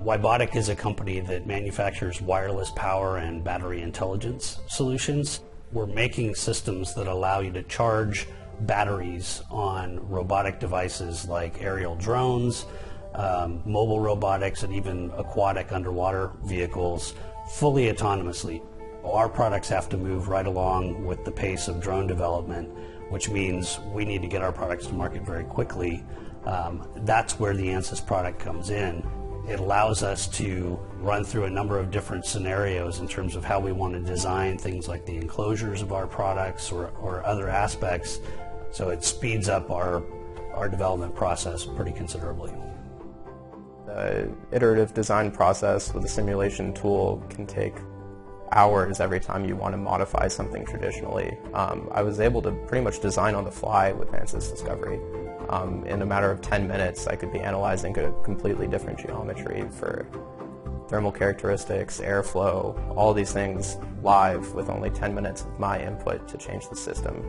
Wibotic is a company that manufactures wireless power and battery intelligence solutions. We're making systems that allow you to charge batteries on robotic devices like aerial drones, mobile robotics, and even aquatic underwater vehicles fully autonomously. Our products have to move right along with the pace of drone development, which means we need to get our products to market very quickly. That's where the Ansys product comes in. It allows us to run through a number of different scenarios in terms of how we want to design things like the enclosures of our products or other aspects, so it speeds up our development process pretty considerably. The iterative design process with a simulation tool can take hours every time you want to modify something traditionally. I was able to pretty much design on the fly with Ansys Discovery. In a matter of 10 minutes, I could be analyzing a completely different geometry for thermal characteristics, airflow, all these things live with only 10 minutes of my input to change the system.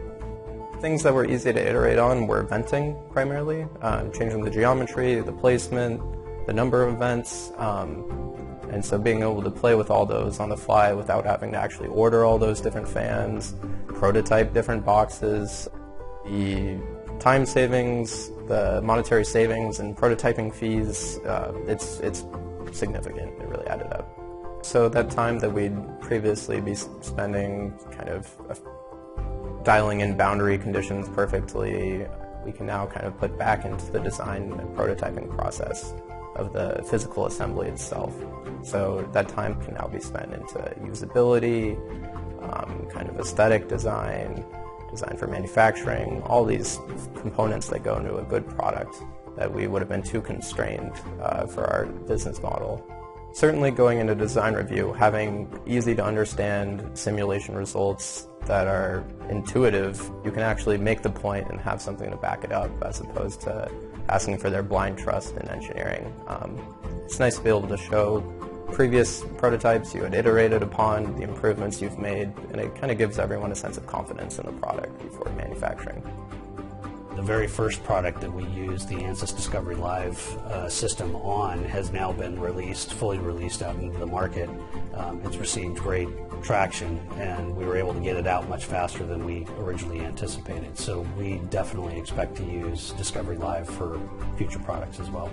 Things that were easy to iterate on were venting primarily, changing the geometry, the placement, the number of vents, and so being able to play with all those on the fly without having to actually order all those different fans, prototype different boxes, the time savings, the monetary savings, and prototyping fees, it's significant. It really added up. So that time that we'd previously be spending kind of dialing in boundary conditions perfectly, we can now kind of put back into the design and prototyping process of the physical assembly itself. So that time can now be spent into usability, kind of aesthetic design, design for manufacturing, all these components that go into a good product that we would have been too constrained for our business model. Certainly going into design review, having easy to understand simulation results that are intuitive, you can actually make the point and have something to back it up as opposed to asking for their blind trust in engineering. It's nice to be able to show previous prototypes you had iterated upon, the improvements you've made, and it kind of gives everyone a sense of confidence in the product before manufacturing. The very first product that we used the Ansys Discovery Live system on has now been released, fully released out into the market. It's received great traction, and we were able to get it out much faster than we originally anticipated. So we definitely expect to use Discovery Live for future products as well.